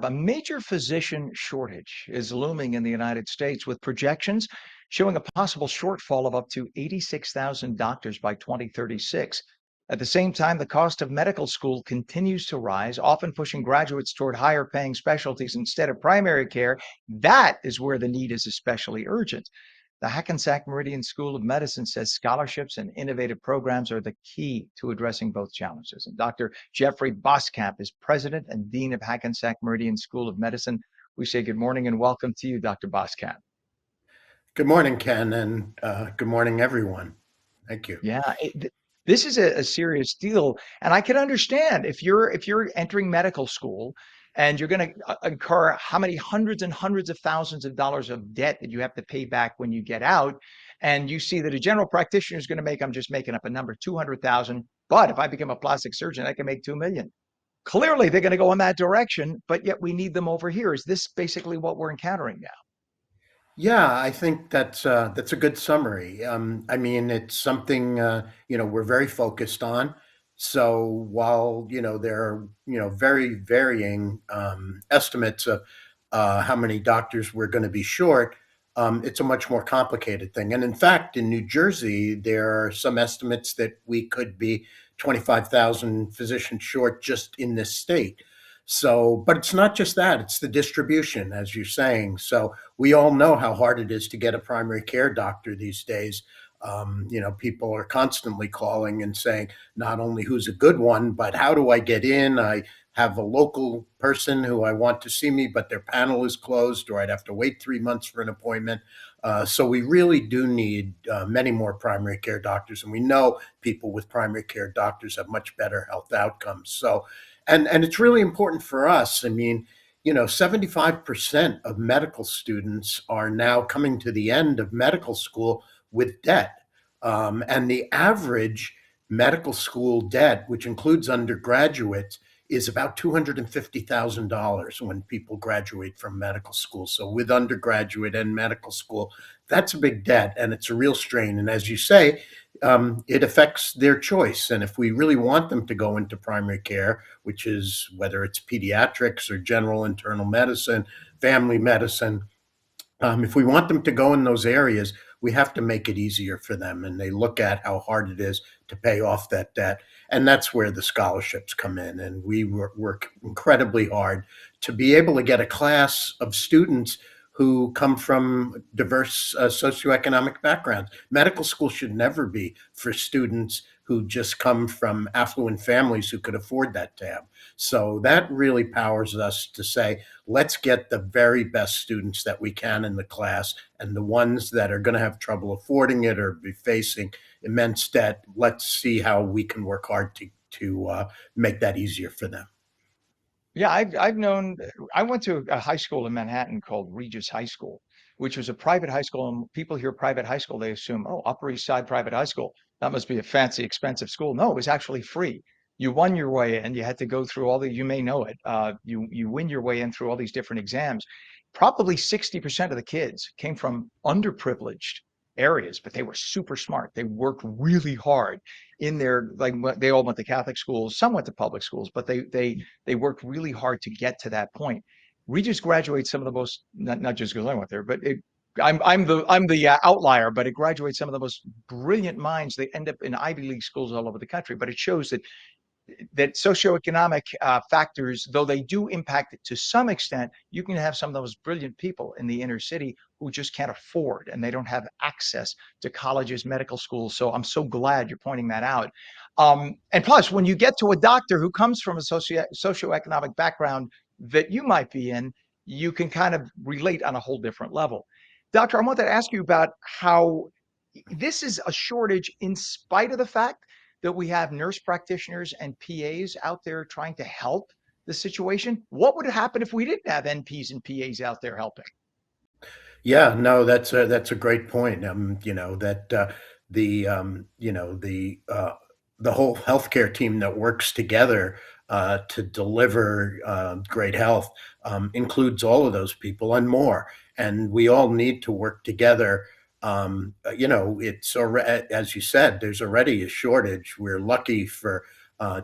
A major physician shortage is looming in the United States with projections showing a possible shortfall of up to 86,000 doctors by 2036. At the same time, the cost of medical school continues to rise, often pushing graduates toward higher paying specialties instead of primary care. That is where the need is especially urgent. The Hackensack Meridian School of Medicine says scholarships and innovative programs are the key to addressing both challenges. And Dr. Jeffrey Boscamp is president and dean of Hackensack Meridian School of Medicine. We say good morning and welcome to you, Dr. Boscamp. Good morning, Ken, and good morning, everyone. Thank you. Yeah, this is a serious deal, and I can understand if you're entering medical school and you're going to incur how many hundreds and hundreds of thousands of dollars of debt that you have to pay back when you get out, and you see that a general practitioner is going to make, I'm just making up a number, 200,000, but if I become a plastic surgeon, I can make 2 million. Clearly, they're going to go in that direction, but yet we need them over here. Is this basically what we're encountering now? Yeah, I think that's a good summary. I mean, it's something we're very focused on. So while there are very varying estimates of how many doctors we're going to be short, it's a much more complicated thing. And in fact, in New Jersey, there are some estimates that we could be 25,000 physicians short just in this state. So, but it's not just that, it's the distribution, as you're saying. So we all know how hard it is to get a primary care doctor these days. People are constantly calling and saying not only who's a good one, but how do I get in? I have a local person who I want to see me, but their panel is closed, or I'd have to wait 3 months for an appointment. So we really do need many more primary care doctors, and we know people with primary care doctors have much better health outcomes. So, and it's really important for us. I mean, 75% of medical students are now coming to the end of medical school with debt. And the average medical school debt, which includes undergraduates, is about $250,000 when people graduate from medical school. So with undergraduate and medical school, that's a big debt and it's a real strain. And as you say, it affects their choice. And if we really want them to go into primary care, which is whether it's pediatrics or general internal medicine, family medicine, if we want them to go in those areas, we have to make it easier for them. And they look at how hard it is to pay off that debt. And that's where the scholarships come in. And we work incredibly hard to be able to get a class of students who come from diverse socioeconomic backgrounds. Medical school should never be for students who just come from affluent families who could afford that tab. So that really powers us to say, let's get the very best students that we can in the class, and the ones that are going to have trouble affording it or be facing immense debt, let's see how we can work hard to make that easier for them. Yeah, I've known. I went to a high school in Manhattan called Regis High School, which was a private high school. And people hear private high school, they assume, oh, Upper East Side private high school. That must be a fancy, expensive school. No, it was actually free. You won your way in. You had to go through all the. You may know it. You win your way in through all these different exams. Probably 60% of the kids came from underprivileged areas, but they were super smart. They worked really hard in their they all went to Catholic schools, some went to public schools, but they worked really hard to get to that point. Regis graduates some of the most, not just because I went there, but I'm the outlier, but it graduates some of the most brilliant minds. They end up in Ivy League schools all over the country. But it shows that socioeconomic factors, though they do impact it to some extent, you can have some of those brilliant people in the inner city who just can't afford and they don't have access to colleges, medical schools. So I'm so glad you're pointing that out. And plus, when you get to a doctor who comes from a socioeconomic background that you might be in, you can kind of relate on a whole different level. Doctor, I wanted to ask you about how this is a shortage in spite of the fact that we have nurse practitioners and PAs out there trying to help the situation. What would happen if we didn't have NPs and PAs out there helping? Yeah, no, that's a great point. That the the whole healthcare team that works together to deliver great health includes all of those people and more. And we all need to work together. It's already, as you said, there's already a shortage. We're lucky for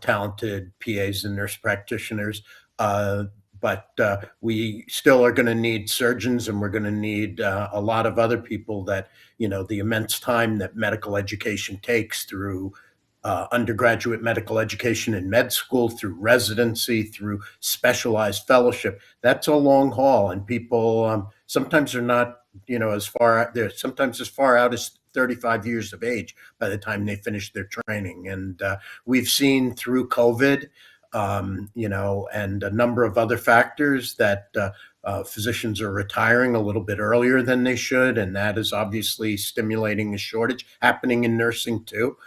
talented PAs and nurse practitioners. but we still are going to need surgeons, and we're going to need a lot of other people that, the immense time that medical education takes through undergraduate medical education in med school, through residency, through specialized fellowship. That's a long haul, and people sometimes are not, as far they're sometimes as far out as 35 years of age by the time they finish their training. And we've seen through COVID, and a number of other factors that physicians are retiring a little bit earlier than they should, and that is obviously stimulating a shortage happening in nursing too.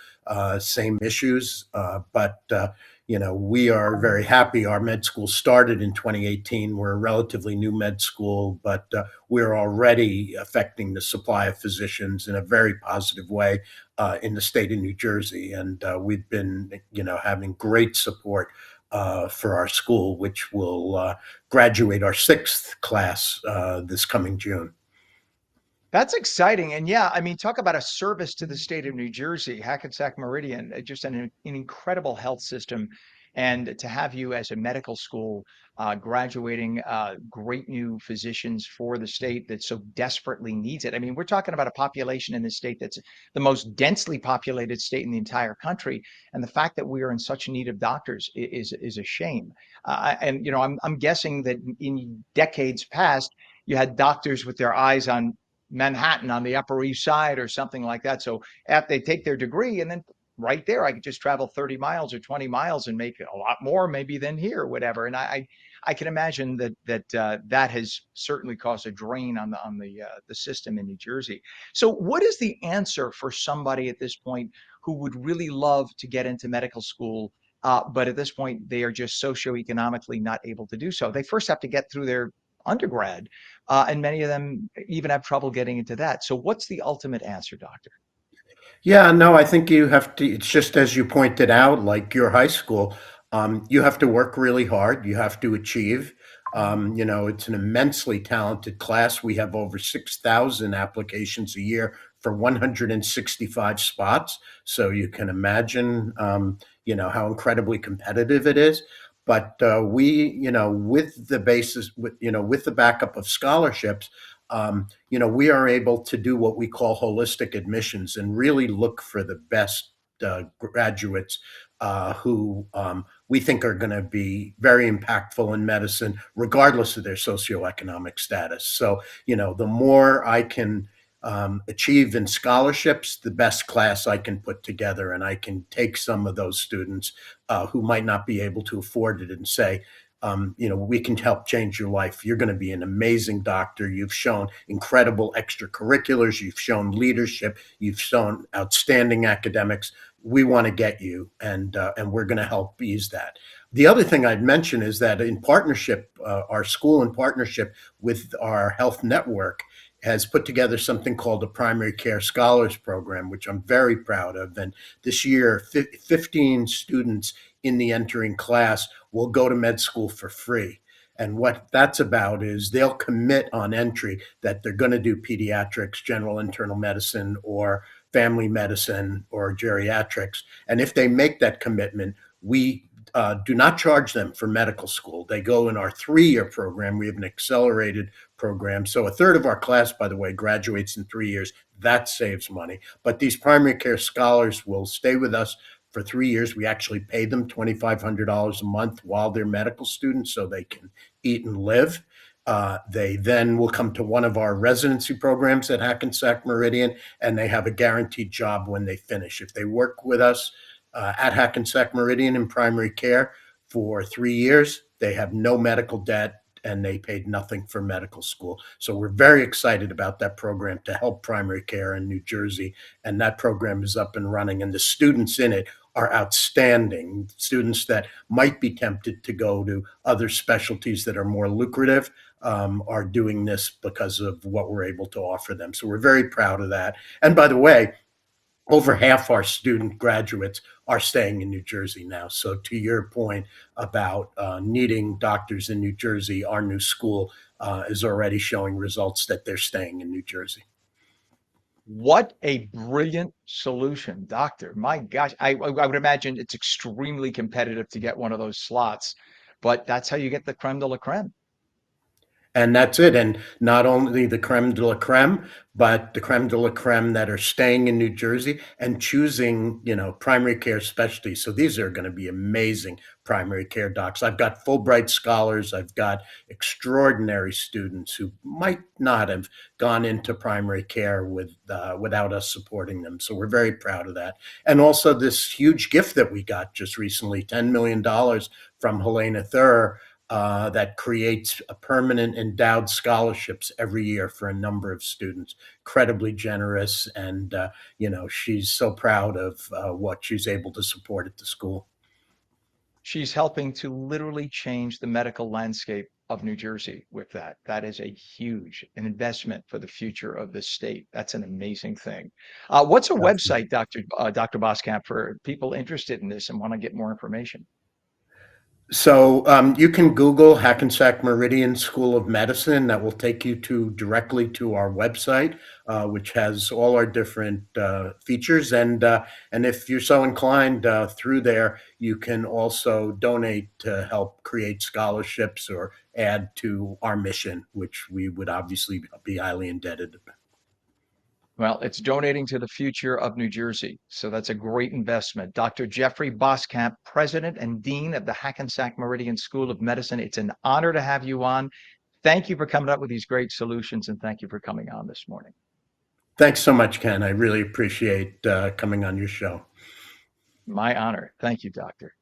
Same issues, but we are very happy. Our med school started in 2018. We're a relatively new med school, but we're already affecting the supply of physicians in a very positive way in the state of New Jersey, and we've been, having great support for our school, which will graduate our sixth class this coming June. That's exciting. And yeah, I mean, talk about a service to the state of New Jersey, Hackensack Meridian, just an incredible health system. And to have you as a medical school graduating great new physicians for the state that so desperately needs it. I mean, we're talking about a population in the state that's the most densely populated state in the entire country. And the fact that we are in such need of doctors is a shame. And, I'm guessing that in decades past, you had doctors with their eyes on Manhattan on the Upper East Side or something like that. So after they take their degree, and then right there, I could just travel 30 miles or 20 miles and make a lot more maybe than here, or whatever. And I can imagine that has certainly caused a drain on the system in New Jersey. So what is the answer for somebody at this point who would really love to get into medical school? But at this point, they are just socioeconomically not able to do so. They first have to get through their undergrad, and many of them even have trouble getting into that. So, what's the ultimate answer, Doctor? Yeah, no, I think you have to, it's just as you pointed out, like your high school, you have to work really hard. You have to achieve. It's an immensely talented class. We have over 6,000 applications a year for 165 spots. So you can imagine, how incredibly competitive it is. But with the basis, with the backup of scholarships, we are able to do what we call holistic admissions and really look for the best graduates who we think are going to be very impactful in medicine, regardless of their socioeconomic status. So, the more I can achieve in scholarships, the best class I can put together, and I can take some of those students who might not be able to afford it and say, we can help change your life. You're going to be an amazing doctor. You've shown incredible extracurriculars. You've shown leadership. You've shown outstanding academics. We want to get you, and we're going to help ease that. The other thing I'd mention is that in partnership, our school in partnership with our health network has put together something called the Primary Care Scholars Program, which I'm very proud of. And this year, 15 students in the entering class will go to med school for free. And what that's about is they'll commit on entry that they're going to do pediatrics, general internal medicine, or family medicine, or geriatrics. And if they make that commitment, we do not charge them for medical school. They go in our 3-year program. We have an accelerated program. So a third of our class, by the way, graduates in 3 years. That saves money. But these primary care scholars will stay with us for 3 years. We actually pay them $2,500 a month while they're medical students so they can eat and live. They then will come to one of our residency programs at Hackensack Meridian, and they have a guaranteed job when they finish. If they work with us at Hackensack Meridian in primary care for 3 years, they have no medical debt and they paid nothing for medical school. So we're very excited about that program to help primary care in New Jersey. And that program is up and running. And the students in it are outstanding. Students that might be tempted to go to other specialties that are more lucrative are doing this because of what we're able to offer them. So we're very proud of that. And by the way, over half our student graduates are staying in New Jersey now. So to your point about needing doctors in New Jersey, our new school is already showing results that they're staying in New Jersey. What a brilliant solution, Doctor. My gosh, I would imagine it's extremely competitive to get one of those slots. but that's how you get the creme de la creme. And that's it. And not only the creme de la creme, but the creme de la creme that are staying in New Jersey and choosing, primary care specialties. So these are going to be amazing primary care docs. I've got Fulbright scholars. I've got extraordinary students who might not have gone into primary care without us supporting them. So we're very proud of that. And also this huge gift that we got just recently, $10 million from Helena Thur, that creates a permanent endowed scholarships every year for a number of students. Incredibly generous, and she's so proud of what she's able to support at the school. She's helping to literally change the medical landscape of New Jersey with that. That is a huge investment for the future of the state. That's an amazing thing. What's a website, Dr. Boscamp, for people interested in this and want to get more information? So you can Google Hackensack Meridian School of Medicine. That will take you to directly to our website, which has all our different features. And if you're so inclined, through there, you can also donate to help create scholarships or add to our mission, which we would obviously be highly indebted. Well, it's donating to the future of New Jersey. So that's a great investment. Dr. Jeffrey Boscamp, President and Dean of the Hackensack Meridian School of Medicine. It's an honor to have you on. Thank you for coming up with these great solutions, and thank you for coming on this morning. Thanks so much, Ken. I really appreciate coming on your show. My honor. Thank you, Doctor.